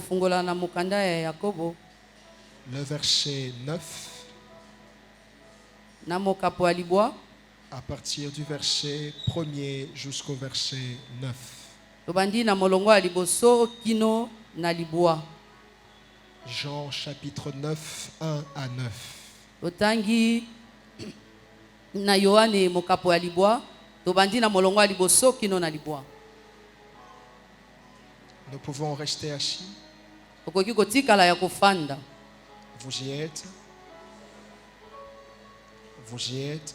tokofungola na mukanda ya Yakobo. Le verset 9. Na mokapo ya libwa. À partir du verset 1er jusqu'au verset 9. Tobandi na molongo ya liboso kino na libwa. Jean chapitre 9, 1 à 9. Otangi na Yohane mokapo ya libwa. Tobandi na molongo ya liboso kino na libwa. Nous pouvons rester assis. Okoki kotikala ya kofanda. Vous y êtes. Vous y êtes.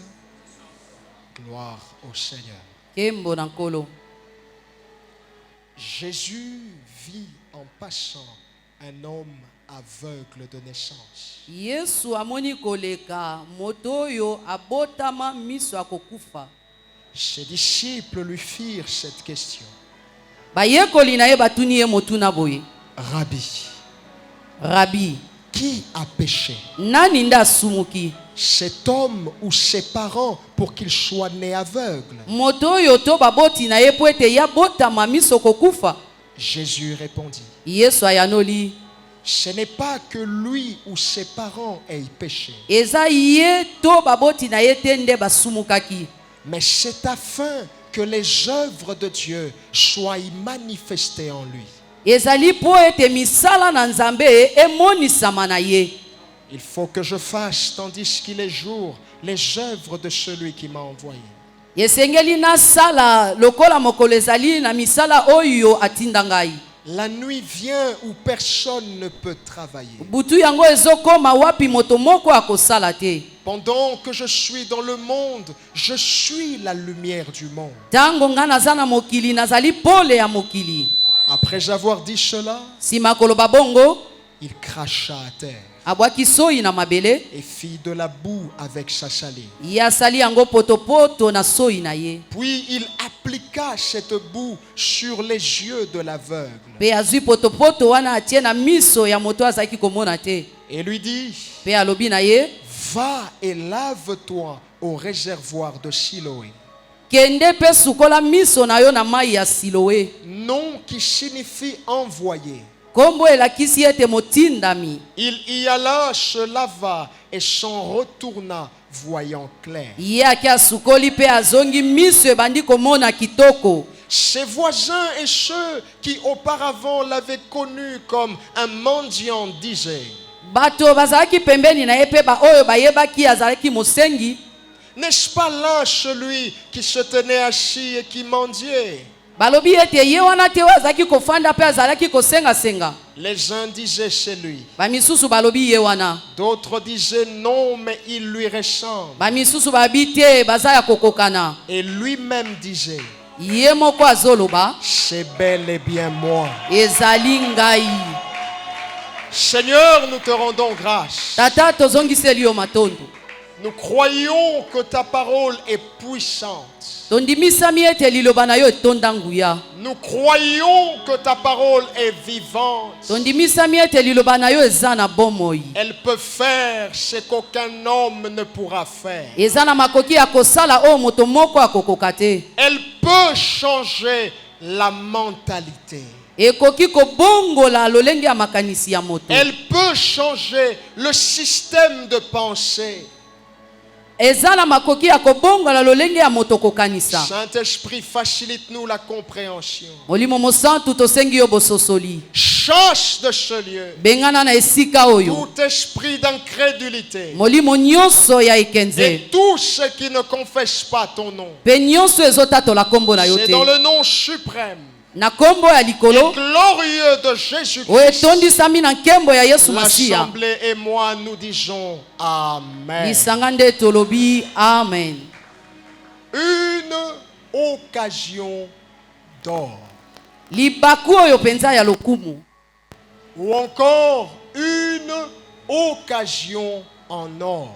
Gloire au Seigneur. Kembo na nkolo. Jésus vit en passant un homme aveugle de naissance. Yesu amoni koleka moto yo abotama miso akokufa. Ses disciples lui firent cette question. Bayekoli na ye batuni ye motuna boye. Rabbi, qui a péché? Nani nda sumuki? Cet homme ou ses parents pour qu'il soit né aveugle? Moto yo to baboti na ye po ete ya botama miso kokufa. Jésus répondit. Yesu ayanoli. Ce n'est pas que lui ou ses parents aient péché. Eza ye to baboti na ye tende basumukaki. Mais c'est afin que les œuvres de Dieu soient manifestées en lui. Ezali po ete misala na Nzambe emonisama na ye. Il faut que je fasse, tandis qu'il est jour, les œuvres de celui qui m'a envoyé. Yesengeli na sala lokola mokolo ezali na misala oyo atinda ngai. La nuit vient où personne ne peut travailler. Butu yango ezokoma wapi moto moko akosala te. Pendant que je suis dans le monde, je suis la lumière du monde. Tango nga naza na mokili nazali pole ya mokili. Après avoir dit cela, Sima koloba bongo, il cracha à terre abwaki soyi na mabele, et fit de la boue avec sa salive. ya sali yango potopoto na soyi na ye. Puis il appliqua cette boue sur les yeux de l'aveugle Pe azui potopoto wana atie na miso ya moto azaki komona te. et lui dit, Pe alobi na ye, va et lave-toi au réservoir de Siloé. kende pe sukola miso na yo na mai ya Siloé. Nom qui signifie envoyé. Kombo elakisi ete motindami. Il y alla, se lava et s'en retourna voyant clair. Ye aki asukoli pe azongi miso ebandi komona kitoko. Ses voisins et ceux qui auparavant l'avaient connu comme un mendiant disaient, Bato bazalaki pembeni na ye pe ba oyo bayebaki azalaki mosengi. n'est-ce pas là celui qui se tenait assis et qui mendiait? Balobi ete ye wana te azalaki kofanda pe azalaki kosenga senga. Les uns disaient c'est lui. Ba misusu balobi ye wana. D'autres disaient non, mais il lui ressemble. Ba misusu babi te baza ya kokokana. Et lui-même disait, Ye moko azoloba, c'est bel et bien moi. ezali ngai. Seigneur, nous te rendons grâce. Tata tozongiseli yo matondo. Nous croyons que ta parole est puissante. Tondimisami ete liloba na yo etonda nguya. Nous croyons que ta parole est vivante. Tondimisami ete liloba na yo eza na bomoi. Elle peut faire ce qu'aucun homme ne pourra faire. Eza na makoki ya kosala o moto moko akokoka te. Elle peut changer la mentalité. Ekoki kobongola lolenge ya makanisi ya moto. Elle peut changer le système de pensée. Ezala makoki ya kobongola lolenge ya moto kokanisa. Saint-Esprit, facilite-nous la compréhension. Molimo mosantu tosengi yo bososoli. Chasse de ce lieu Bengana na esika oyo. tout esprit d'incrédulité Molimo nyonso ya ekenze. et tous ceux qui ne confessent pas ton nom. Pe nyonso ezotatola kombo na yo C'est te. dans le nom suprême Na kombo ya et likolo glorieux de o Jésus-Christ. etondisami na nkembo ya Yesu Masiya. L'Assemblée et moi nous disons Amen. Lisanga nde tolobi amen. Une occasion d'or. Libaku oyo penza ya lokumu. Ou encore une occasion en or.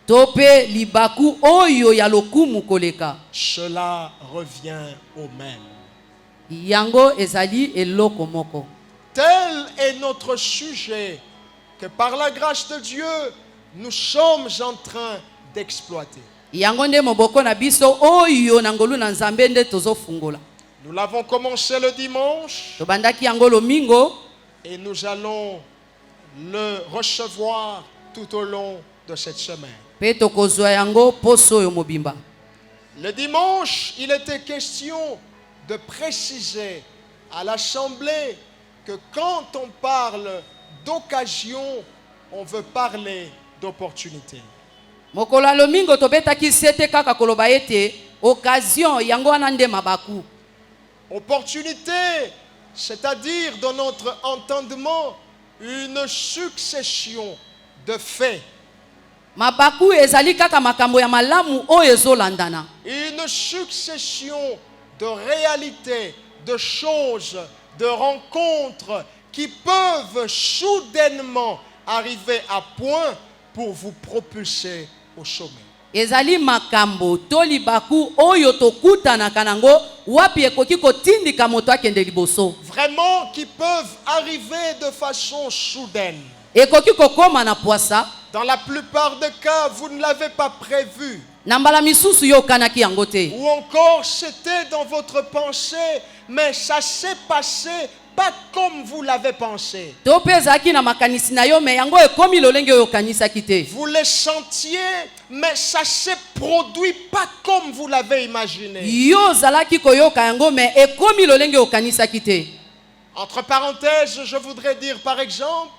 Tope libaku oyo ya lokumu koleka. Cela revient au même. Yango ezali eloko moko. Tel est notre sujet que par la grâce de Dieu, nous sommes en train d'exploiter. Yango nde moboko na biso oyo na ngolu na Nzambe nde tozofungola. Nous l'avons commencé le dimanche Tobandaki yango lomingo Et nous allons le recevoir tout au long de cette semaine. Pe tokozwa yango poso oyo mobimba. Le dimanche, il était question de préciser à l'Assemblée que quand on parle d'occasion, on veut parler d'opportunité. Mokolo ya lomingo tobetaki sete kaka koloba ete occasion yango wana nde mabaku. Opportunité, c'est-à-dire dans notre entendement, une succession de faits. Mabaku ezali kaka makambo ya malamu oyo ezolandana. Une succession de réalités, de choses, de rencontres qui peuvent soudainement arriver à point pour vous propulser au sommet. Ezali makambo to libaku oyo tokutanaka nango wapi ekoki kotindika moto akende liboso. Vraiment qui peuvent arriver de façon soudaine. Ekoki kokoma na poasa. Dans la plupart des cas, vous ne l'avez pas prévu. Na mbala misusu yo kanaki yango te. Ou encore, c'était dans votre pensée, mais ça s'est passé pas comme vous l'avez pensé. To pe ezalaki na makanisi na yo me yango ekomi lolenge oyo okanisaki te. Vous le sentiez, mais ça s'est produit pas comme vous l'avez imaginé. Yo zalaki koyoka yango me ekomi lolenge oyo okanisaki te. Entre parenthèses, je voudrais dire par exemple,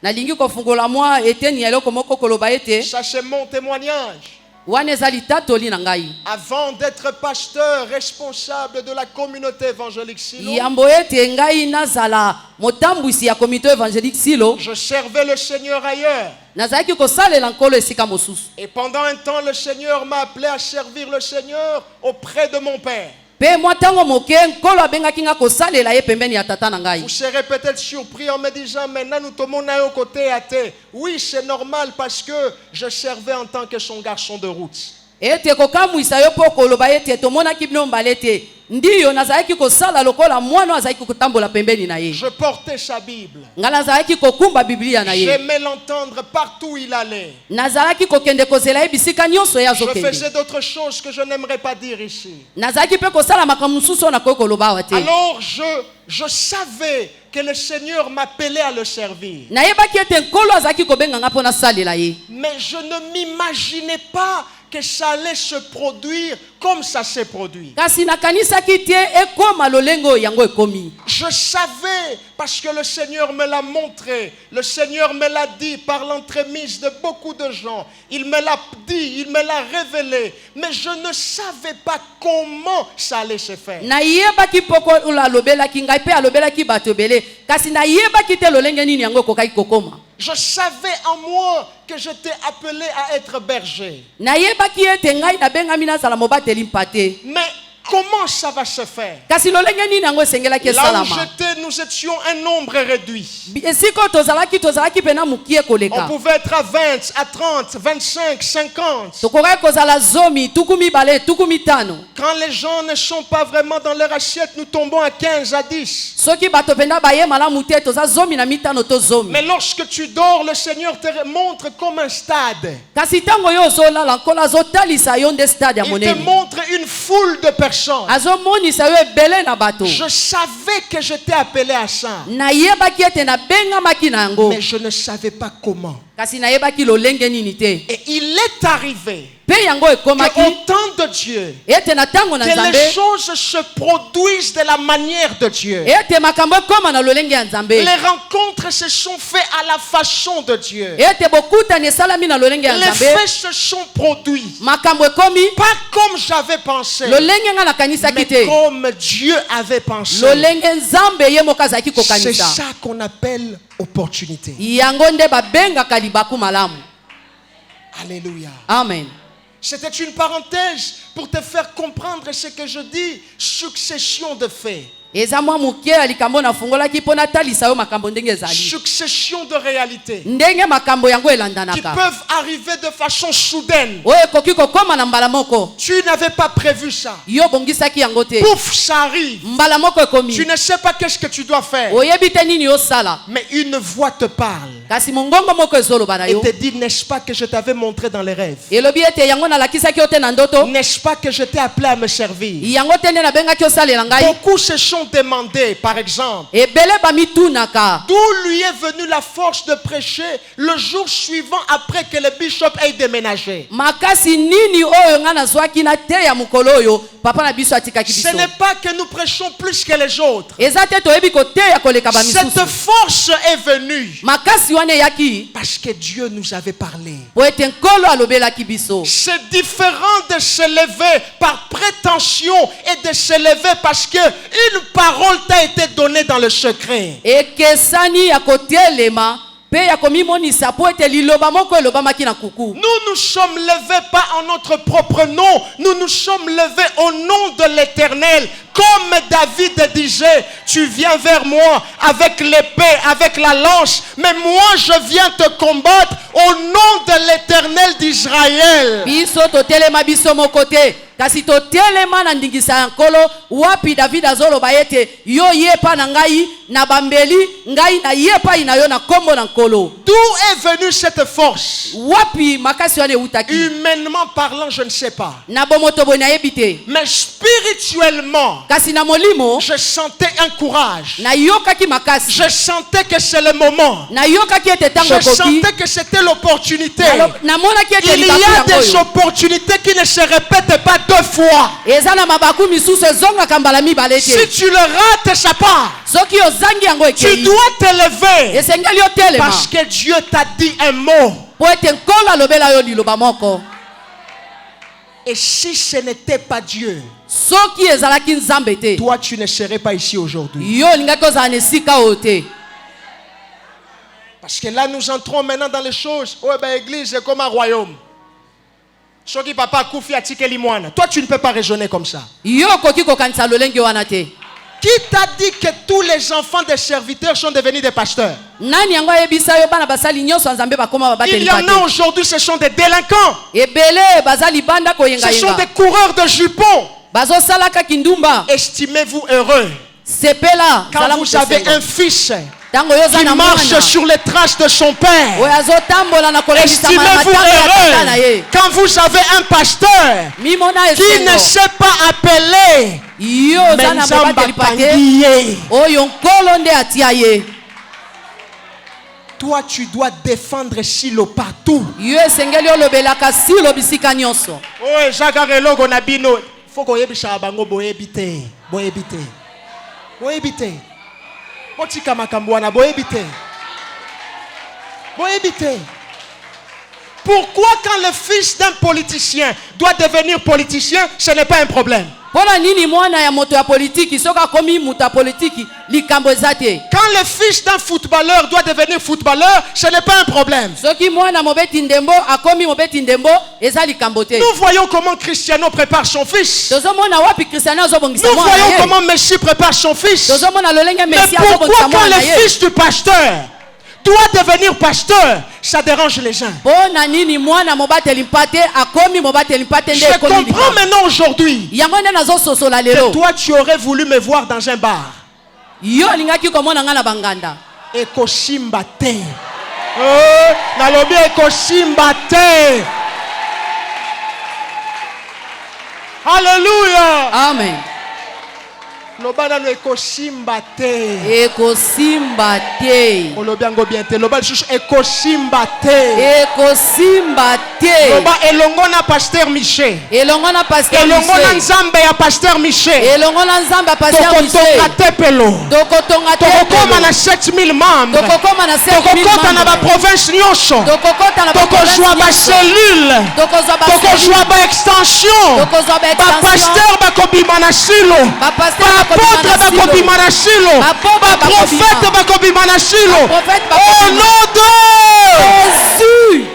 Nalingi kofungola mwa eteni ya eloko moko koloba ete ça c'est mon témoignage. wana ezali tatoli na ngai. Avant d'être pasteur responsable de la communauté évangélique Silo, Yambo ete ngai nazala motambwisi ya komite évangélique Silo. je servais le Seigneur ailleurs. Nazalaki kosalela nkolo esika mosusu. Et pendant un temps, le Seigneur m'a appelé à servir le Seigneur auprès de mon Père. Pe mwa tango moke nkolo abengaki nga kosalela ye pembeni ya tata na ngai. Vous serez peut-être surpris en me disant, maintenant nous tombons au côté athée. Oui, c'est normal parce que je servais en tant que son garçon de route. Ete kokamwisa yo po koloba ete tomonaki bino mbala ete ndiyo nazalaki kosala lokola mwana azalaki kotambola pembeni na ye. Je portais sa Bible. Nga nazalaki kokumba Biblia na ye. J'aimais l'entendre partout où il allait. Nazalaki kokende kozela ye bisika nyonso ya Je zokende. faisais d'autres choses que je n'aimerais pas dire ici. Nazalaki pe kosala makambo mosusu oyo nakoki koloba awa te. Alors je savais que le Seigneur m'appelait à le servir. Nayebaki ete nkolo azalaki kobenga nga mpo nasalela ye. Mais je ne m'imaginais pas que ça allait se produire comme ça s'est produit. Kasi nakanisaki te ekoma lolenge oyo yango ekomi. Je savais parce que le Seigneur me l'a montré. Le Seigneur me l'a dit par l'entremise de beaucoup de gens. Il me l'a dit, il me l'a révélé. Mais je ne savais pas comment ça allait se faire. Nayebaki poko ula lobelaki ngai pe alobelaki bato ebele. Kasi nayebaki te lolenge nini yango ekokaki kokoma. Je savais en moi que j'étais appelé à être berger. Nayebaki ete ngai nabengami nazala mobateli mpate. Mais comment ça va se faire? Kasi lolenge nini yango esengelaki Là où esalama. j'étais, nous étions un nombre réduit. Esika oyo tozalaki pena mokie On koleka. pouvait être à 20, à 30, 25, 50. Tokokaki kozala zomi, tuku mibale, tuku mitano. Quand les gens ne sont pas vraiment dans leur assiette, nous tombons à 15, à 10. Soki bato penda baye malamu te toza zomi na mitano to zomi. Mais lorsque tu dors, le Seigneur te montre comme un stade. Kasi tango yo ozolala nkolo azotalisa yo nde stade ya Il te monene. montre une foule de personnes. Azomonisa yo ebele na bato. Je savais que j'étais appelé à ça. Nayebaki ete nabengamaki na yango. Mais je ne savais pas comment. Kasi nayebaki lolenge nini te. Et il est arrivé Pe yango ekomaki qu'au temps de Dieu, ete na tango na que Nzambe les choses se produisent de la manière de Dieu. ete makambo ekoma na lolenge ya Nzambe. Les rencontres se sont faites à la façon de Dieu. Ete bokutani esalami na lolenge ya Les Nzambe. faits se sont produits. Makambo ekomi Pas comme j'avais pensé, lolenge nga nakanisaki mais te. comme Dieu avait pensé. Lolenge Nzambe ye moko azalaki C'est kokanisa. ça qu'on appelle opportunité. Yango nde babengaka libaku malamu. Alléluia. Amen. C'était une parenthèse pour te faire comprendre ce que je dis. Succession de faits. Eza mwa moke ya likambo nafungolaki mpo natalisa yo makambo ndenge ezali. Succession de réalités Ndenge makambo yango qui elandanaka. peuvent arriver de façon soudaine. Oyo ekoki kokoma na mbala moko. Tu n'avais pas prévu ça. Yo bongisaki yango te. Pouf, ça arrive. Mbala moko ekomi. Tu ne sais pas qu'est-ce que tu dois faire. Oyebi te nini osala. Mais une voix te parle. kasi mongongo moko ezoloba na Et yo te dit, n'est-ce pas que je t'avais montré dans les rêves? elobi ete yango nalakisaki yo te na ndoto N'est-ce pas que je t'ai appelé à me servir? yango te nde nabengaki osalela ngai Beaucoup se sont demandé, par exemple, ebele bamitunaka d'où lui est venue la force de prêcher le jour suivant après que le bishop ait déménagé. makasi nini oyo nga nazwaki na te ya mokolo oyo papa na biso atikaki Ce biso n'est pas que nous prêchons plus que les autres. eza te toyebi koteya koleka bamisusu Cette force est venue makasi wana eyaki parce que Dieu nous avait parlé. po ete nkolo alobelaki biso C'est différent de se lever par prétention et de se lever parce que une parole t'a été donnée dans le secret. ekesani ya kotelema mpe ya komimonisa po ete liloba moko elobamaki na kuku Nous nous sommes levés pas en notre propre nom, nous nous sommes levés au nom de l'Éternel. Comme David disait, tu viens vers moi avec l'épée, avec la lance, mais moi je viens te combattre au nom de l'Éternel d'Israël. biso totelema biso moko te kasi totelema na ndingisa ya nkolo wapi david azoloba ete yo yepa na ngai na bambeli ngai na yepa ina yo na kombo na nkolo D'où est venue cette force? wapi makasi wana eutaki Humainement parlant, je ne sais pas. na bomoto boye nayebi te Mais spirituellement, kasi na molimo je sentais un courage. nayokaki makasi Je sentais que c'est le moment. nayokaki ete ntango Je ekoki sentais que c'était l'opportunité. namonaki ete Il y libaku a yango des oyo opportunités qui ne se répètent pas deux fois. eza na mabaku misusu ezongaka mbala mibale Si te tu le rates, ça part. soki ozangi yango Tu ekei dois te lever esengeli otelema parce que Dieu t'a dit un mot. po ete nkolo alobela yo liloba moko Et si ce n'était pas Dieu, soki ezalaki nzambe te toi tu ne serais pas ici aujourd'hui. yo olingaki ozala na esika oyo te Parce que là nous entrons maintenant dans les choses. Oh ben église c'est comme un royaume. Soki papa kufi atikeli mwana. Toi tu ne peux pas raisonner comme ça. yo okoki kokanisa lolenge wana te Qui t'a dit que tous les enfants des serviteurs sont devenus des pasteurs? nani yango ayebisa yo bana basali nyonso ya nzambe bakoma Il y babateli en a te aujourd'hui, ce sont des délinquants. ebele baza libanda Ce sont des koyengayenga coureurs de jupons. bazosalaka kindumba Estimez-vous heureux sepela quand zala vous avez mopesengo. un fils ntango yo oza qui na marche mwana sur les traces de son père. oyo azotambola na kolekisa Estimez-vous matanga ya tata na heureux ye quand vous avez un pasteur mimona qui ne esengo sait pas appeler. yo oza na Menzamba mobateli pa te Tanguye. oyo nkolo nde atia ye Toi, tu dois défendre Silo partout. yo esengeli olobelaka silo bisika nyonso Oh, Jacques Relogo Nabino. Faut qu'on yebisha bango boyebite. Boyebite. Boyebite. Otika makambwana boyebite. Boyebite. Pourquoi quand le fils d'un politicien doit devenir politicien, ce n'est pas un problème? mpona nini mwana ya moto ya politiki soki akomi moto ya politiki likambo eza te Quand le fils d'un footballeur doit devenir footballeur, ce n'est pas un problème. soki mwana mobeti ndembo akomi mobeti ndembo eza likambo te Nous voyons comment Cristiano prépare son fils. tozomona wapi kristiano azobongisa Nous mwana voyons na ye comment Messi prépare son fils. tozomona lolenge Mais mesi pourquoi azobongisa quand mwana na le ye fils du pasteur doit devenir pasteur, ça dérange les uns? mpona nini mwana mobateli mpa te akomi mobateli mpa te nde Je ekomi comprends likambo maintenant aujourd'hui yango nde nazososola que lelo toi tu aurais voulu me voir dans un bar. yo olingaki komona ngai na banganda Ekosimba te. Nalobi ekosimba te. Alléluia. amen Lobana no ekosimba te. ekosimba te Olobi yango bien te. Loba lisusu ekosimba te. ekosimba te Loba elongo na pasteur Michel. elongo na paster Elongo na Michel nzambe ya pasteur Michel. elongo na nzambe ya paster Tokotonga Michel te pelo. tokotonga te Tokokoma na 7000 membres. tokokoma na 7 Tokokota na ba province nyonso. tokokota na Tokozwa ba cellule. tokozwa Tokozwa ba extension. tokozwa ba Ba extension pasteur bakobima na silo. bapasteur Ba apôtre bakobima na silo. Ba prophète bakobima na silo. Au nom de Jésus.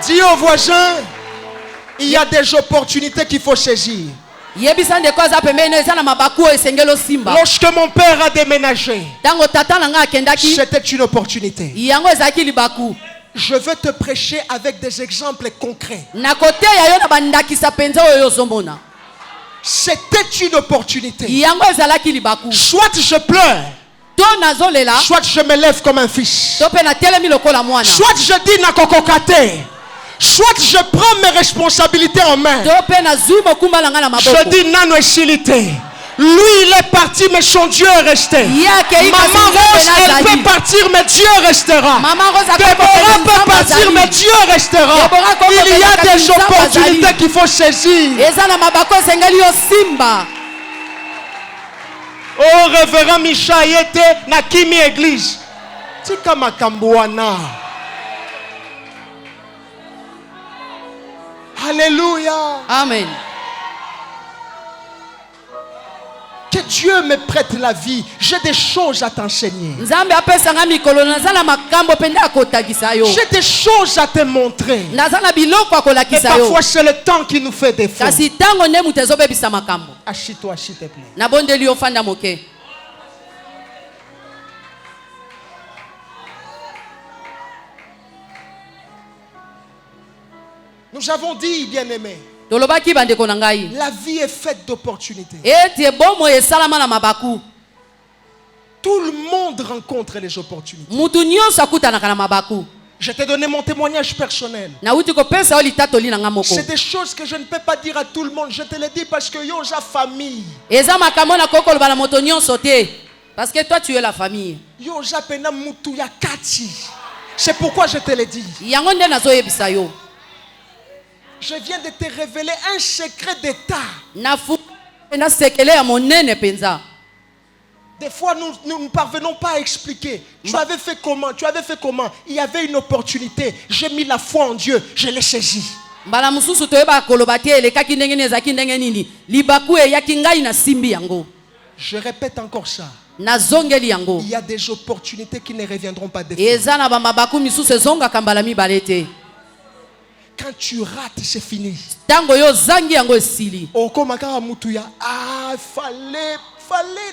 Dis aux voisins, il y a des opportunités qu'il faut saisir. yebisa ndeko aza pembeni eza na mabaku oyo esengeli osimba Lorsque mon père a déménagé, ntango tata na ngai akendaki c'était une opportunité. yango ezalaki libaku Je veux te prêcher avec des exemples concrets. na koteya yo na bandakisa mpenza oyo ozomona C'était une opportunité. yango ezalaki libaku Soit je pleure, to nazolela soit je me lève comme un fils. to mpe natelemi lokola mwana Soit je dis nakokokate, soit je prends mes responsabilités en main. to mpe nazwi mokumba na ngai na Je maboko dis nano esilite. Lui il est parti mais son Dieu est resté. Maman Rose elle peut partir mais Dieu restera. Maman Rose Déborah peut partir mais Dieu restera. Il y a des opportunités qu'il faut saisir. eza na mabako esengeli yo simba. Oh révérend Micha yete na kimi église. Tika makambo wana. Alléluia. Amen. Que Dieu me prête la vie. J'ai des choses à t'enseigner. nzambe apesanga mikolo naza na makambo mpe nde akotagisa yo J'ai des choses à te montrer. naza na biloko Et akolakisa yo parfois c'est le temps qui nous fait défaut. kasi ntango nde moto ezobebisa makambo. Assis-toi s'il te plaît. nabondeli yo fanda moke. Nous avons dit, bien-aimés, tolobaki bandeko na ngai la vie est faite d'opportunités. eti ebomo esalama na mabaku. Tout le monde rencontre les opportunités. mutu nyonso akutanaka na mabaku. Je t'ai donné mon témoignage personnel. nauti kopesa yo litatoli na ngai moko. C'est des choses que je ne peux pas dire à tout le monde. Je te le dis parce que yo ja famille. eza makambo na kokoloba na moto nyonso te parce que toi tu es la famille. Yo ja pena mutu ya kati. C'est pourquoi je te le dis. yango nde nazoyebisa yo. Je viens de te révéler un secret d'état. nafu na sekele ya monene penza. Des fois, nous ne parvenons pas à expliquer. Tu avais fait comment? Tu avais fait comment? Il y avait une opportunité. J'ai mis la foi en Dieu. Je l'ai saisi. mbala mosusu toyeba koloba te elekaki ndenge nini ezalaki ndenge nini libaku eyaki ngai na simbi yango. Je répète encore ça. nazongeli yango. Il y a des opportunités qui ne reviendront pas de fois. eza na bamabaku misusu ezongaka mbala mibale te. Quand tu rates, c'est fini. ntango yo ozangi yango esili. Okomakara mutuya. Ah, fallait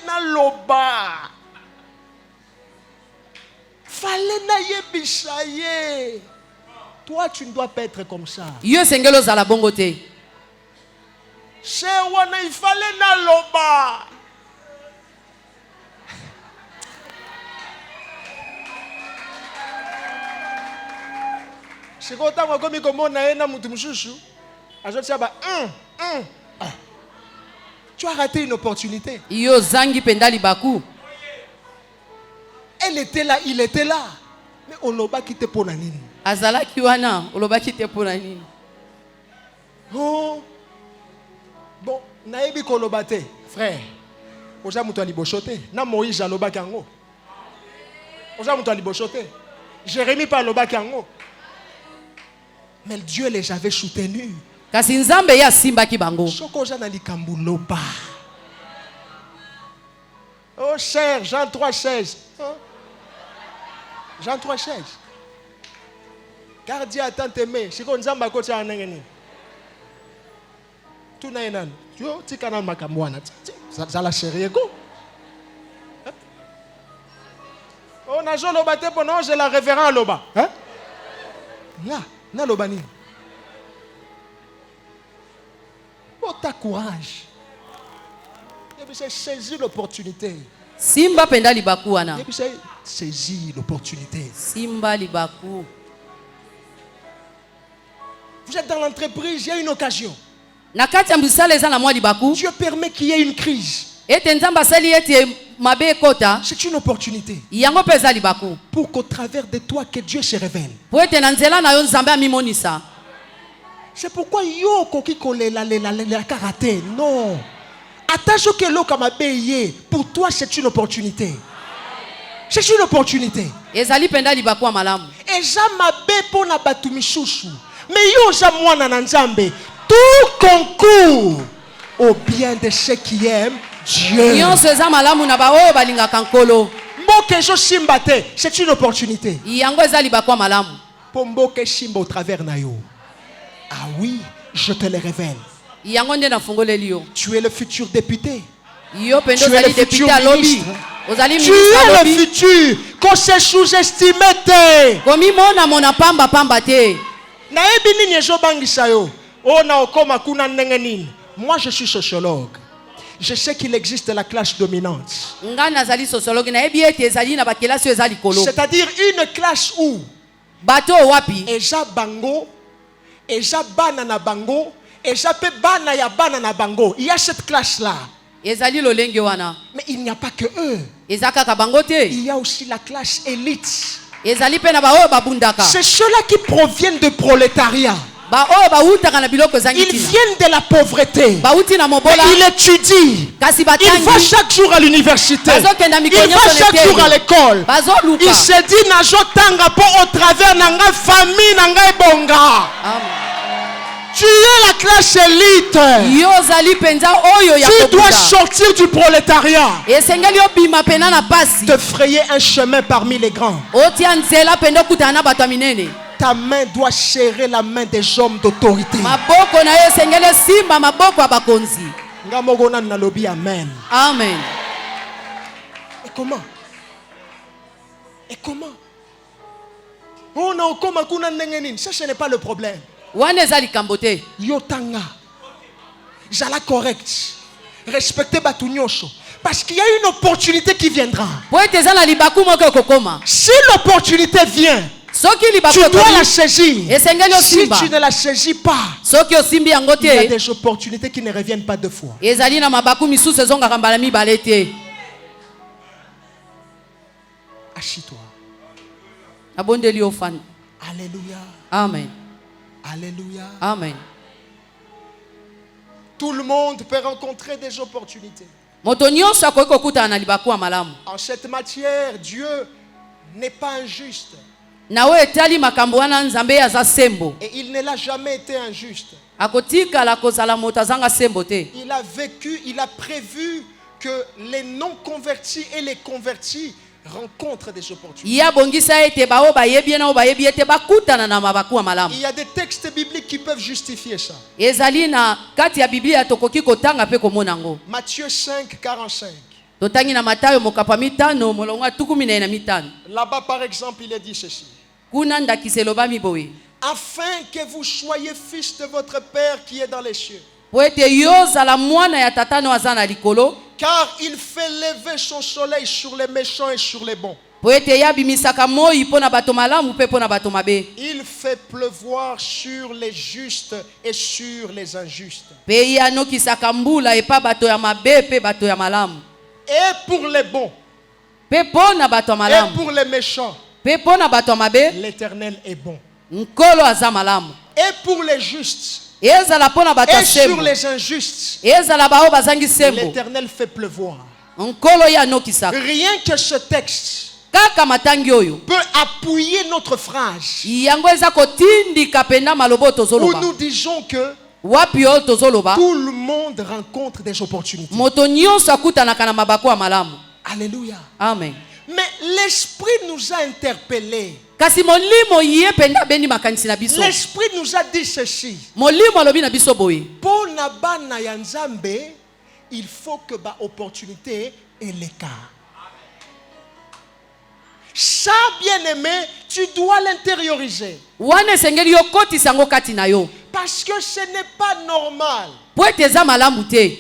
na loba. Fallait na yebisaye. Toi, tu ne dois pas être comme ça. yo esengeli ozala bongo te. C'est wana, il fallait na loba. C'est quand on comme komona ena mutu mususu. Azotia ba tu as raté une opportunité. yo ozangi penda libaku. Elle était là, il était là. Mais on loba qui te pona nini. azalaki wana olobaki te mpo na nini. Oh. Bon, naebi koloba te, frère. Oza mutu aliboso te. Na Moïse alobaki yango. Oza mutu aliboso te. Jérémie pa alobaki yango. Mais Dieu les avait soutenus. kasi nzambe ye asimbaki bango. Soko oza na likambo loba. Oh cher, Jean 3,16. Jean 3,16. Car Dieu a tant aimé. C'est qu'on zamba kote ya nengeni. Tout na enan. Yo tika na makambo wana. Ça la sérieux go. Oh na jo loba te pono je la révérend loba. Hein? Là, na loba ni. Oh ta courage. Et puis saisir l'opportunité. simba penda libaku wana. Et puis saisir l'opportunité. simba libaku. Vous êtes dans l'entreprise, il y a une occasion. na kati ya mbisala eza na mwa libaku. Dieu permet qu'il y ait une crise. ete nzambe asali ete mabe ekota. C'est une opportunité. yango mpe eza libaku. Pour qu'au travers de toi, que Dieu se révèle. po ete na nzela na yo nzambe amimonisa. C'est pourquoi yo koki kolela karaté. Non. Attention que l'eau comme pour toi c'est une opportunité. C'est une opportunité. ezali penda libaku ya malamu. Et ça m'a pour na batu misusu. Mais yo za mwana na nzambe. Tout concourt au bien de ceux qui aiment Dieu. nyonso eza malamu na baoyo balingaka nkolo. Mboke zo simba te, c'est une opportunité. yango eza libaku ya malamu. Pour mboke simba au travers na yo. Ah oui, je te le révèle. yango nde nafungoleli yo. Tu es le futur député. yo pende Tu es ozali le futur député alobi. ministre. ozali Tu ministre es le alobi. futur. Qu'on se sous-estime te. komimona mona pamba pamba te. Naebi nini ezobangisa yo. Ona okoma kuna ndenge nini. Moi, je suis sociologue. Je sais qu'il existe la classe dominante. nga nazali sociologue nayebi ete ezali na bakelasi oyo eza likolo C'est-à-dire une classe où bato oyo wapi Eza bango, Eza bana na bango, Eza pe bana ya bana na bango. Il y a cette classe-là. ezali lolenge wana Mais il n'y a pas que eux. eza kaka bango te Il y a aussi la classe élite. ezali mpe na baoyo babundaka C'est ceux-là qui proviennent du prolétariat. baoyo bawutaka na biloko ezangi Ils tina viennent de la pauvreté. bauti na Mais mobola il étudie. kasi Il va batangi chaque jour à l'université. bazokenda Il mikonyo va chaque jour à l'école. bazoluka Il se dit nazotanga po au travers nanga famille nanga ebonga. Tu es la classe élite. yo ozali mpenza oyo ya Tu dois kobuta sortir du prolétariat. esengeli obima pena na pasi Te frayer un chemin parmi les grands. otia nzela penda okutana na bato ya minene Ta main doit serrer la main des hommes d'autorité. maboko na yo esengeli esimba maboko ya bakonzi Nga moko nani nalobi amen. amen Et comment? Et comment? On a okoma kuna ndenge nini? Ça, ce n'est pas le problème. wana eza likambo te Yotanga. Jala correct. Respectez batu nyonso. Parce qu'il y a une opportunité qui viendra. po ete eza na libaku moko ekokoma Si l'opportunité vient, soki libaku tu dois la ekomi saisir. esengeli Si osimba tu ne la saisis pas, soki osimbi yango il y a te des opportunités qui ne reviennent pas deux fois. ezali na mabaku misusu ezongaka mbala mibale te Assis-toi. nabondeli yo fani Alléluia. amen Alléluia. amen Tout le monde peut rencontrer des opportunités. moto nyonso akoki kokutana na libaku ya malamu En cette matière, Dieu n'est pas injuste. na oyo etali makambo wana nzambe aza sembo Et il ne l'a jamais été injuste. akotikala kozala moto azanga sembo te Il a vécu, il a prévu que les non-convertis et les convertis rencontrent des opportunités. ye abongisa ete baoyo bayebi ye na oyo bayebi ete bakutana na mabaku ya malamu Il y a des textes bibliques qui peuvent justifier ça. ezali na kati ya biblia tokoki kotanga mpe komona yango Matthieu 5, 45. totangi na matayo mokapa mitano molongo ya 15 Là-bas, par exemple, il est dit ceci. kuna ndakisa elobami boye Afin que vous soyez fils de votre Père qui est dans les cieux. po ete yo ozala mwana ya tata no aza na likolo Car il fait lever son soleil sur les méchants et sur les bons. po ete ye abimisaka moi mpo na bato malamu mpe mpo na bato mabe Il fait pleuvoir sur les justes et sur les injustes. mpe ye anokisaka mbula epa bato ya mabe mpe bato ya malamu Et pour les bons, mpe mpo na bato ya et malamu pour les méchants, mpe mpo na bato ya mabe l'Éternel est bon. nkolo aza malamu Et pour les justes, ezala mpo na bato ya et sur sembo les injustes, ezala baoyo bazangi sembo l'Éternel fait pleuvoir. nkolo ye anokisaka Rien que ce texte kaka matangi oyo peut appuyer notre phrase yango eza kotindika mpenza maloba oyo où tozoloba nous disons que wapi oyo tozoloba tout le monde rencontre des opportunités. moto nyonso akutanaka na mabaku ya malamu Alléluia. amen Mais l'Esprit nous a interpellés. kasi molimo ye mpenza abendi makanisi na biso L'Esprit nous a dit ceci. molimo alobi na biso boye Pour na bana ya Nzambe, il faut que ba opportunité et les cas. Ça, bien-aimé, tu dois l'intérioriser. wana esengeli yo kotisa yango kati na yo Parce que ce n'est pas normal po ete eza malamu te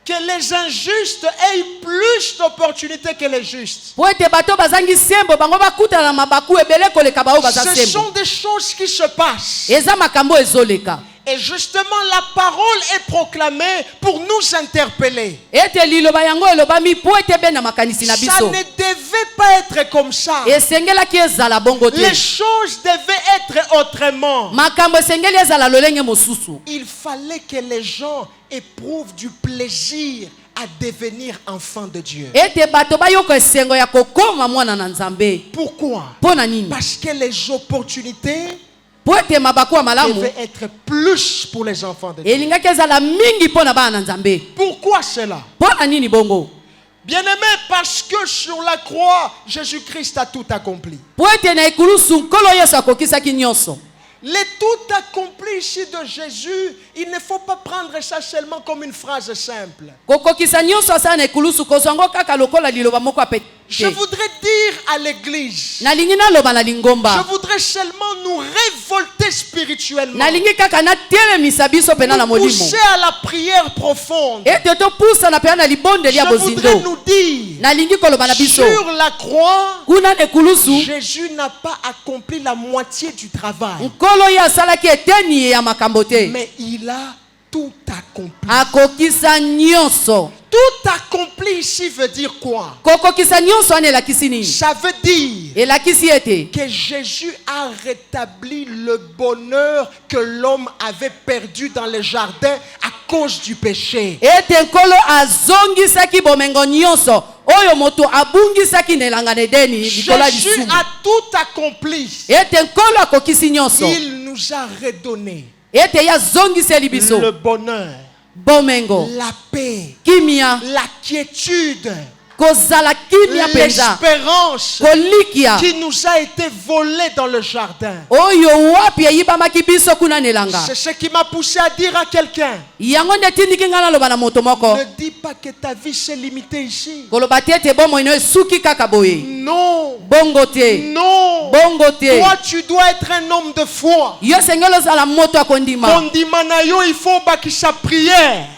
que les injustes aient plus d'opportunités que les justes. po ete bato bazangi sembo bango bakutana na mabaku ebele koleka baoyo baza Ce sembo sont des choses qui se passent. eza makambo ezoleka Et justement, la parole est proclamée pour nous interpeller. ete liloba yango elobami po ete benda makanisi na Ça biso ne devait pas être comme ça. esengelaki ezala bongo te Les choses devaient être autrement. makambo esengeli ezala lolenge mosusu Il fallait que les gens éprouvent du plaisir à devenir enfants de Dieu. ete bato bayoka esengo ya kokoma mwana na nzambe Pourquoi? mpo na nini Parce que les opportunités po ete mabaku ya malamu devaient être plus pour les enfants de Dieu. elingaki ezala mingi mpo na bana na nzambe Pourquoi cela? mpo na nini bongo Bien-aimé, parce que sur la croix, Jésus-Christ a tout accompli. po ete na ekulusu nkolo yesu akokisaki nyonso Les tout accompli ici de Jésus, il ne faut pas prendre ça seulement comme une phrase simple. kokokisa nyonso asala na ekulusu kozwa yango kaka lokola liloba moko ya pete. Je voudrais dire à l'église, nalingi naloba na lingomba, je voudrais seulement nous révolter spirituellement, nalingi kaka natelemisa biso pena na nous molimo pousser à la prière profonde. ete topusana pena na libondeli ya Je voudrais bozindo. nous dire, nalingi koloba na biso sur la croix, kuna na ekulusu Jésus n'a pas accompli la moitié du travail, nkolo ye asalaki eteni ya makambo te, mais il a tout accompli. akokisa nyonso. Tout accompli ici veut dire quoi? kokokisa nyonso wana elakisi nini? Ça veut dire elakisi ete que Jésus a rétabli le bonheur que l'homme avait perdu dans le jardin à cause du péché. ete nkolo azongisaki bomengo nyonso oyo moto abungisaki na elanga na edeni likolo ya Jésus lisumu. a tout accompli. ete nkolo akokisi nyonso, Il nous a redonné ete ye azongiseli biso le bonheur, bomengo, la paix, kimia, la quiétude, kozala kimia penza, l'espérance kolikia qui nous a été volée dans le jardin. oyo wapi eyibamaki biso kuna na elanga. C'est ce qui m'a poussé à dire à quelqu'un, yango nde etindiki ngai naloba na moto moko ne dis pas que ta vie s'est limitée ici. koloba te ete bomoi no esuki kaka boye. Non, bongo te, non. bongo te. Toi, tu dois être un homme de foi. yo sengeli ozala moto akondima. Kondima na yo, il faut bakisa prière.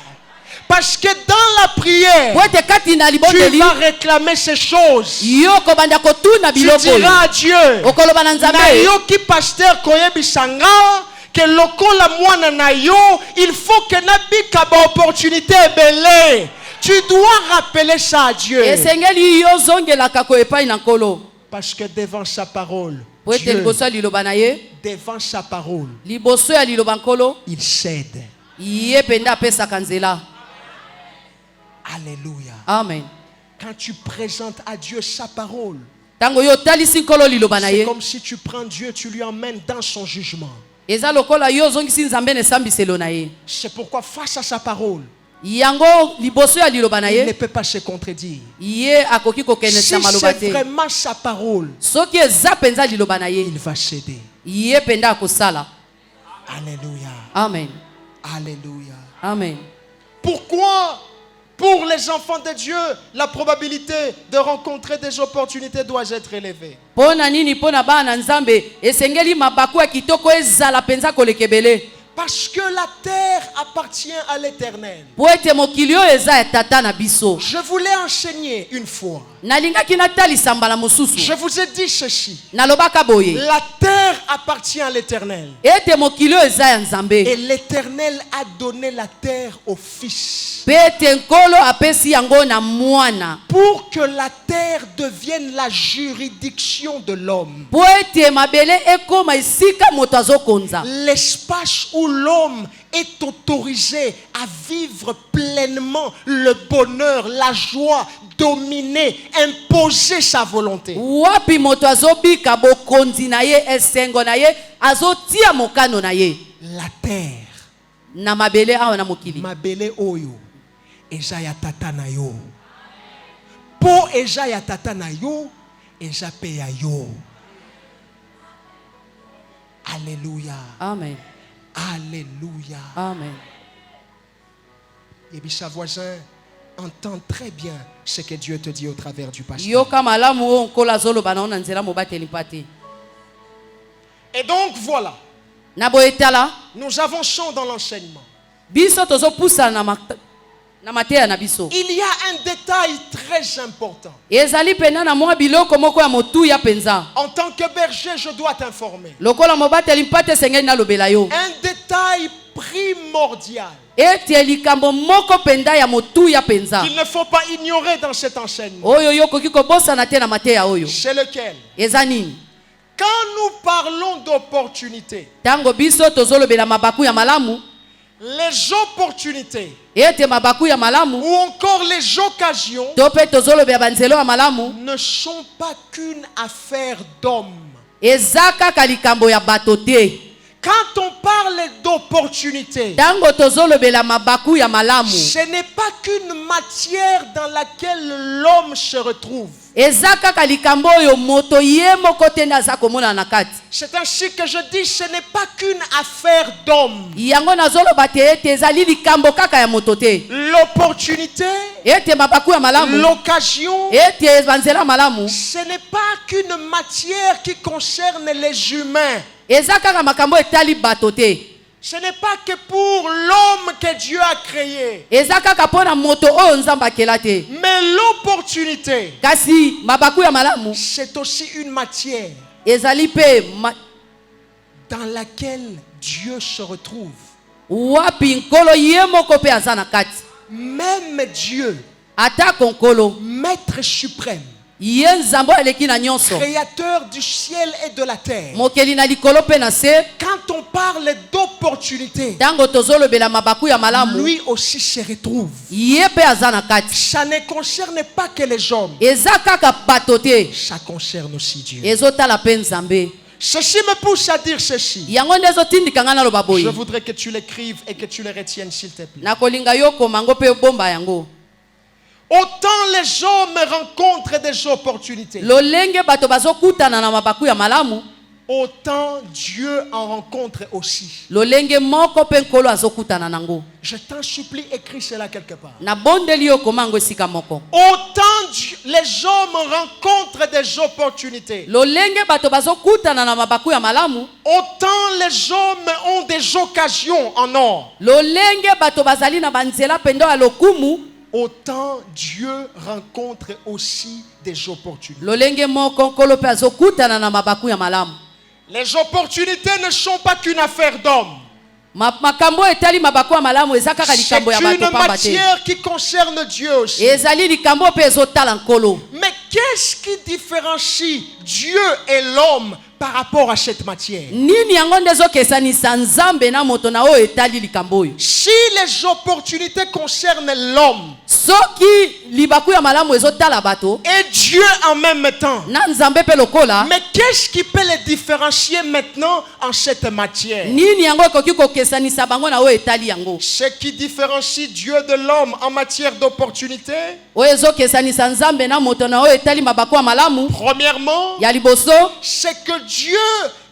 Parce que dans la prière, po ete kati na tu libondeli vas réclamer ces choses. yo kobanda kotuna Tu biloko diras à Dieu, okoloba na nzambe na yo ki pasteur koyebisanga que lokola mwana na yo, il faut que nabika ba opportunité ebele. Tu dois rappeler ça à Dieu. esengeli yo zongelaka ko epai na nkolo Parce que devant sa parole, po ete Dieu, liboso ya liloba na ye, devant sa parole, liboso ya liloba nkolo il cède. ye penda apesaka nzela. Alléluia. Amen. Quand tu présentes à Dieu sa parole, ntango yo otalisi nkolo liloba na c'est ye, comme si tu prends Dieu, tu lui emmènes dans son jugement. eza lokola yo ozongisi nzambe na esambiselo na ye. C'est pourquoi face à sa parole, yango liboso ya liloba na il ne ye, peut pas se contredire. ye akoki Si kokenesa maloba c'est te. vraiment sa parole, soki eza penza liloba na ye, il va céder. ye penda akosala. Alléluia. Amen. Alléluia. Amen. Pourquoi, pour les enfants de Dieu, la probabilité de rencontrer des opportunités doit être élevée? Pona nini pona bana nzambe esengeli mabaku ya kitoko ezala penza kolekebele? Parce que la terre appartient à l'Éternel. Po ete mokili oyo eza ya tata na biso. Je voulais enseigner une fois. nalingaki natalisa mbala mosusu. Je vous ai dit ceci. Nalobaka boye. La terre appartient à l'Éternel. Ete mokili oyo eza ya Nzambe. Et l'Éternel a donné la terre au Fils. Pete nkolo apesi yango na mwana. Pour que la terre devienne la juridiction de l'homme. Po ete mabele ekoma esika moto azokonza. L'espace où l'homme est autorisé à vivre pleinement le bonheur, la joie, dominer, imposer sa volonté. Wapi moto azobika bokonzi na ye esengo na ye azotia mokano na ye. La terre. Na mabele awa na mokili. Mabele oyo eza ya tata na yo. Po eza ya tata na yo, eza pe ya yo. Alléluia. Amen. Alléluia. Amen. Et puis sa voisin entend très bien ce que Dieu te dit au travers du pasteur. Yoka malamu onkola zolo bana ona nzela mobateli pate. Et donc voilà. Na boetala, Nous avançons dans l'enseignement. biso tozo pusa na mateya na biso. Il y a un détail très important. Ezali pena na mwa biloko moko ya motu ya penza. En tant que berger, je dois t'informer. Lokola mobateli pate sengeli na lobela yo. Un détail primordial Ete likambo moko penda ya motu ya penza. qu'il ne faut pas ignorer dans cet enseignement. Oyo yokoki kobosa na te na mateya oyo. C'est lequel? Eza nini? Quand nous parlons d'opportunités, Tango biso tozolobela mabaku ya malamu, les opportunités ete mabaku ya malamu, ou encore les occasions to pe tozolobela banzelo ya malamu, ne sont pas qu'une affaire d'homme. eza kaka likambo ya bato te. Quand on parle d'opportunité, Tango tozolobela mabaku ya malamu. ce n'est pas qu'une matière dans laquelle l'homme se retrouve. Eza kaka likambo oyo moto ye moko te nde aza komona na kati. C'est ainsi que je dis, ce n'est pas qu'une affaire d'homme. Yango nazoloba te ete ezali likambo kaka ya moto te. L'opportunité, Ete mabaku ya malamu. l'occasion, Ete banzela malamu. ce n'est pas qu'une matière qui concerne les humains. Eza kaka makambo etali bato te. Ce n'est pas que pour l'homme que Dieu a créé. Eza kaka pona moto oyo nzambe akela te. Mais l'opportunité, Kasi mabaku ya malamu c'est aussi une matière ezali pe dans laquelle Dieu se retrouve. wapi nkolo ye moko pe aza na kati. Même Dieu, Atako nkolo Maître suprême, ye nzambe eleki na nyonso. Créateur du ciel et de la terre. Mokeli na likolo pe na se. Quand on parle d'opportunité, Tango tozolobela mabaku ya malamu lui aussi se retrouve. ye pe aza na kati. Ça ne concerne pas que les hommes, Eza kaka bato te. ça concerne aussi Dieu. Ezotala pe nzambe. Ceci me pousse à dire ceci. Yango nde ezotindika nga naloba Je boye. voudrais que tu l'écrives et que tu le retiennes, s'il te plaît. Nakolinga yo koma ngo pe bomba yango. Autant les hommes rencontrent des opportunités, Lolenge bato bazokutana na mabaku ya malamu. autant Dieu en rencontre aussi. Lolenge moko pe nkolo azokutana nango. Je t'en supplie, écris cela quelque part. Na bondeli yo koma ngo esika moko. Autant les hommes rencontrent des opportunités, Lolenge bato bazokutana na mabaku ya malamu. autant les hommes ont des occasions en or. Lolenge bato bazali na banzela pendo ya lokumu. Autant Dieu rencontre aussi des opportunités. Lolenge moko nkolo pe azokutana na mabaku ya malamu. Les opportunités ne sont pas qu'une affaire d'homme. Makambo etali mabaku ya malamu eza kaka C'est likambo ya une bato pamba te. matière qui concerne Dieu aussi. Ezali likambo pe ezotala nkolo. Mais qu'est-ce qui différencie Dieu et l'homme par rapport à cette matière? Nini yango nde ezokesanisa nzambe na moto na oyo etali likambo oyo. Si les opportunités concernent l'homme Soki libaku ya malamu ezotala bato et Dieu en même temps, na nzambe pe lokola, mais qu'est-ce qui peut les différencier maintenant en cette matière? nini yango ekoki kokesanisa bango na oyo etali yango. Ce qui différencie Dieu de l'homme en matière d'opportunité, Oyo ezokesanisa nzambe na moto na oyo etali mabaku ya malamu premièrement, ya liboso, c'est que Dieu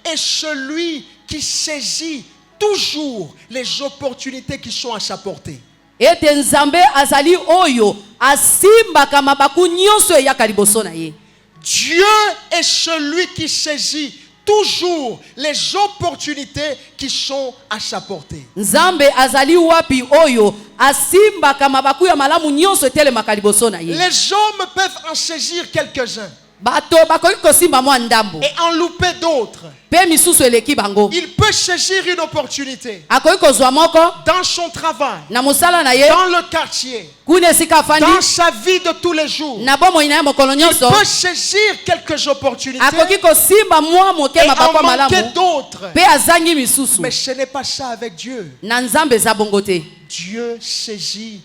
est celui qui saisit toujours les opportunités qui sont à sa portée. ete nzambe azali oyo asimbaka mabaku nyonso eyaka liboso na ye. Dieu est celui qui saisit toujours les opportunités qui sont à sa portée. Nzambe azali wapi oyo asimbaka mabaku ya malamu nyonso etelemaka liboso na ye. Les hommes peuvent en saisir quelques-uns Bato bakoki kosimba mwa ndambo et en louper d'autres. pe misusu eleki bango. Il peut saisir une opportunité Akoki kozwa moko dans son travail, na mosala na ye dans le quartier, kuna esika afandi dans sa vie de tous les jours. na bomoi na ye mokolo Il nyonso. peut saisir quelques opportunités Akoki kosimba mwa moke et mabaku ya en manquer malamu d'autres. pe azangi misusu. Mais ce n'est pas ça avec Dieu. Na nzambe eza bongo te. Dieu saisit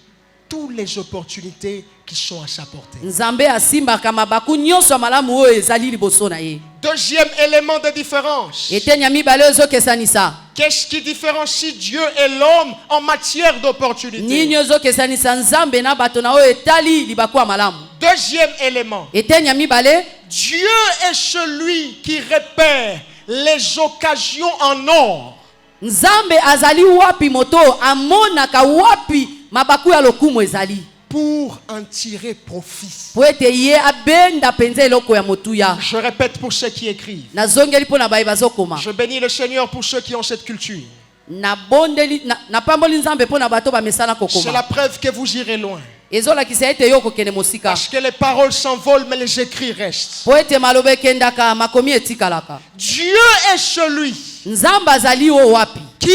toutes les opportunités qui sont à sa portée. Nzambe asimbaka mabaku nyonso ya malamu oyo ezali liboso na ye. Deuxième élément de différence. Eteni ya mibale oyo ezokesanisa. Qu'est-ce qui différencie Dieu et l'homme en matière d'opportunité? Nini ezokesanisa nzambe na bato na oyo etali libaku ya malamu. Deuxième élément. Eteni ya mibale, Dieu est celui qui repère les occasions en or nzambe azali wapi moto amonaka wapi mabaku ya lokumu ezali. pour en tirer profit. Po ete ye abenda penza eloko ya motuya. Je répète pour ceux qui écrivent. Nazongeli mpo na baye bazokoma. Je bénis le Seigneur pour ceux qui ont cette culture. Na pamboli nzambe mpo na bato bamesana C'est la kokoma. preuve que vous irez loin. Ezolakisa ete yo kokende mosika. Parce que les paroles s'envolent, mais les écrits restent. Po ete maloba ekendaka makomi etikalaka. Dieu est celui Nzambe azali o wapi qui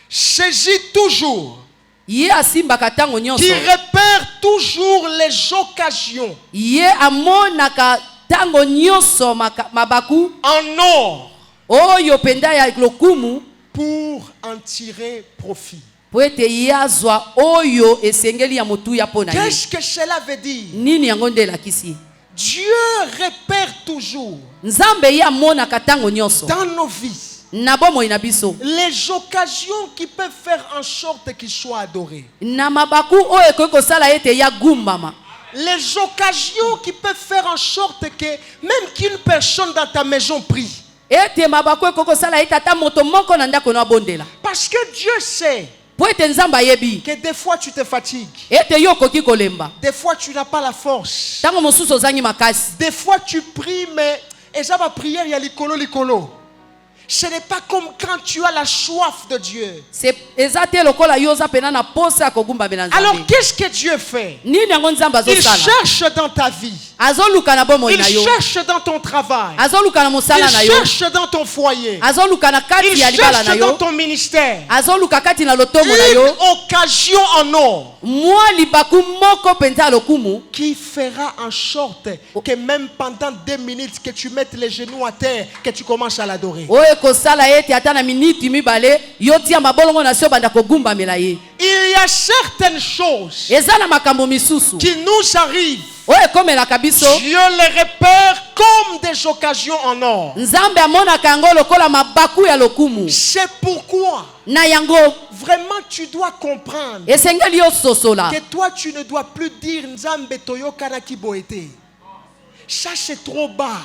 saisit toujours, ye asimbaka ntango qui nyonso. repère toujours les occasions Ye amonaka ntango nyonso mabaku en or oyo penda ya lokumu pour en tirer profit. po ete ye azwa oyo esengeli ya motuya mpo na ye. Qu'est-ce que cela veut dire? Nini yango nde elakisi? Dieu repère toujours Nzambe ye amonaka ntango nyonso dans nos vies na bomoi na biso Les occasions qui peuvent faire en sorte qu'il soit adoré. na mabaku oyo ekoki kosala ete ya gumbama. Les occasions qui peuvent faire en sorte que même qu'une personne dans ta maison prie. Ete mabaku ekoki kosala ete ata moto moko na ndako na bondela. Parce que Dieu sait Po ete nzambe ayebi que des fois tu te fatigues. ete yo okoki kolemba Des fois tu n'as pas la force. ntango mosusu ozangi makasi. Des fois tu pries mais et ça va prière il y a likolo. Ce n'est pas comme quand tu as la soif de Dieu. Eza te lokola yo oza pena na posa ya kogumbamela nzambe. Alors qu'est-ce que Dieu fait? Nini yango nzambe Il azosala? cherche dans ta vie. Azoluka na bomoi Il na yo. cherche dans ton travail. Azoluka na mosala Il na yo. cherche dans ton foyer. Azoluka na Il kati ya libala na cherche dans yo. ton ministère. Azoluka kati na lotomo na Une yo. occasion en or Mwa libaku moko penza ya lokumu qui fera en sorte que même pendant 2 minutes que tu mettes les genoux à terre, que tu commences à l'adorer. oyo ekosala ete ata na miniti mibale yo tia mabolongo na sio banda kogumbamela ye. Il y a certaines choses Eza na makambo misusu qui nous arrivent. oyo ekomelaka biso Dieu les repère comme des occasions en or. nzambe amonaka yango lokola mabaku ya lokumu. C'est pourquoi Na yango vraiment tu dois comprendre esengeli ososola que toi tu ne dois plus dire Nzambe toyokana ki boete. Ça c'est trop bas.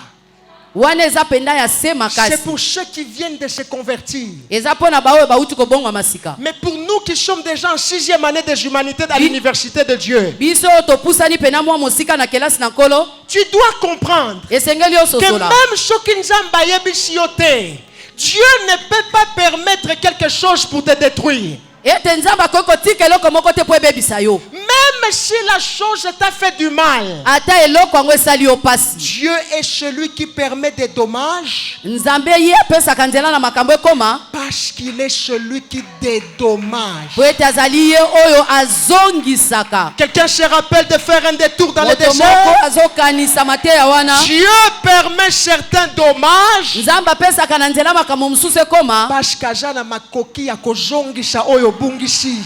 wana eza penda ya se C'est makasi. pour ceux qui viennent de se convertir. Eza mpona baoyo bauti kobongwa masika. Mais pour nous qui sommes déjà en 6e année des humanités à l'université de Dieu, Biso oyo topusani pena mwa mosika na kelasi na nkolo tu dois comprendre esengeli que ososola même ceux qui Nzambe ayebisi yo te, Dieu ne peut pas permettre quelque chose pour te détruire. ete nzambe akoki kotika eloko moko te mpo ebebisa yo. Même si la chose t'a fait du mal, Ata eloko yango esali yo pasi. Dieu est celui qui permet des dommages Nzambe ye apesaka nzela na makambo ekoma parce qu'il est celui qui dédommage. po ete azali ye oyo azongisaka. Quelqu'un se rappelle de faire un détour dans le Moto désert? moko azokanisa mateya wana. Dieu permet certains dommages Nzambe apesaka na nzela makambo mosusu ekoma parce qu'aza na makoki ya kozongisa oyo bungisi.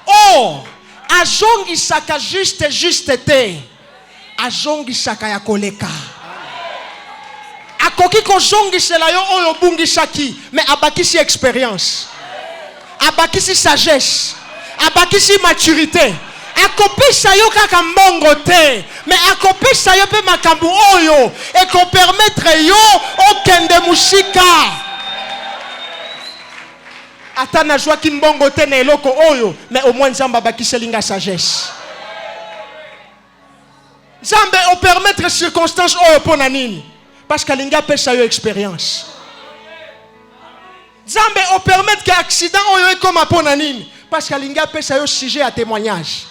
Oh, azongisaka juste te. Azongisaka ya koleka. Akoki kozongisela yo oyo bungisaki, mais abakisi expérience. Abakisi sagesse. Abakisi maturité. Akopesa yo kaka mbongo te, mais akopesa yo pe makambu oyo et ko permettre yo okende musika. Ata na joa ki mbongo te na eloko oyo, mais au moins Nzambe abakiseli nga sagesse. Nzambe o permettre circonstances oyo pona nini? Parce que linga pesa yo expérience. Nzambe o permettre que accident oyo ekoma pona nini? Parce que linga pesa yo sujet à témoignage.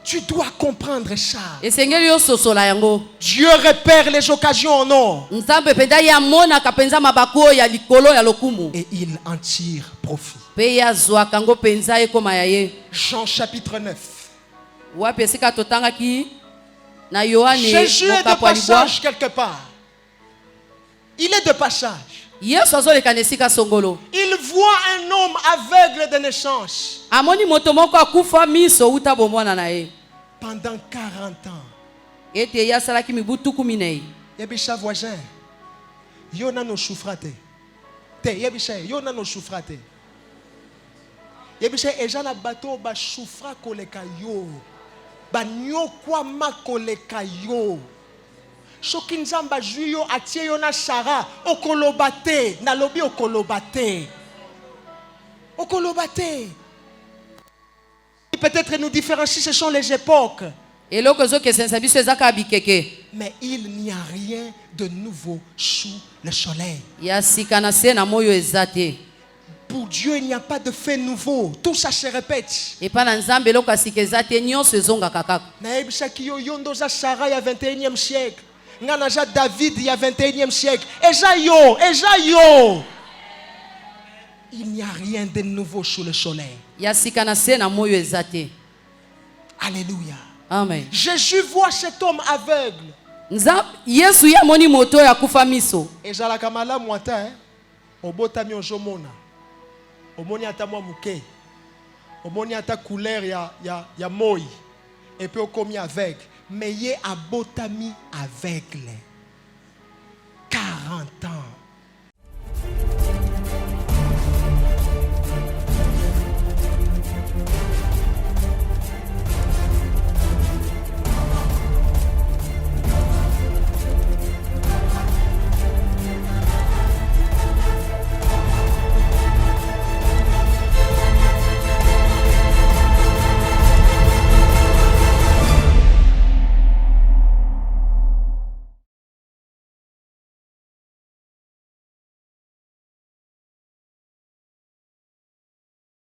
Tu dois comprendre ça. esengeli yo sosola yango. Dieu repère les occasions en or Nzambe penza ye amonaka penza mabaku oyo ya likolo ya lokumu et il en tire profit. mpe ye azwaka yango penza ekoma ya ye. Jean chapitre 9. Wapi esika totangaki na Yohane Jésus est de mokapo ya libwa. passage quelque part. Il est de passage. Yesu azoleka na esika songolo. Il voit un homme aveugle de naissance. Amoni moto moko akufa miso uta bomwana na ye. Pendant 40 ans. Ete ye asalaki mibu tuku minei. Yebisa voisin. Yo nano souffra te. Te yebisa yo nano souffra te. Yebisa eza na bato ba souffra koleka yo. Ba nyokwa makoleka yo. Soki Nzambe azwi yo atie yo na Sarah okoloba te, nalobi okoloba te. Okoloba te. Peut-être nous différencie, ce sont les époques. Eloko ezokesenisa biso ezaka bikeke. Mais il n'y a rien de nouveau sous le soleil. Ya sika na se na moyo eza te. Pour Dieu, il n'y a pas de fait nouveau. Tout ça se répète. Epa na Nzambe eloko ya sika eza te nyonso ezongaka kaka. Naebisaki yo yondo za Sarah ya 21e siècle. Ngana za David ya 21e siècle. Eza yo. Il n'y a rien de nouveau sous le soleil. Ya sika na se na moyo eza te. Alléluia. Amen. Jésus voit cet homme aveugle. Nzambe Yesu ye amoni moto oyo akufa miso. Ezalaka malamu ata obotami ozomona. Omoni ata mwa muke. Omoni ata couleur ya moi. Et puis okomi aveugle. mais il est à Botami aveugle. 40 ans.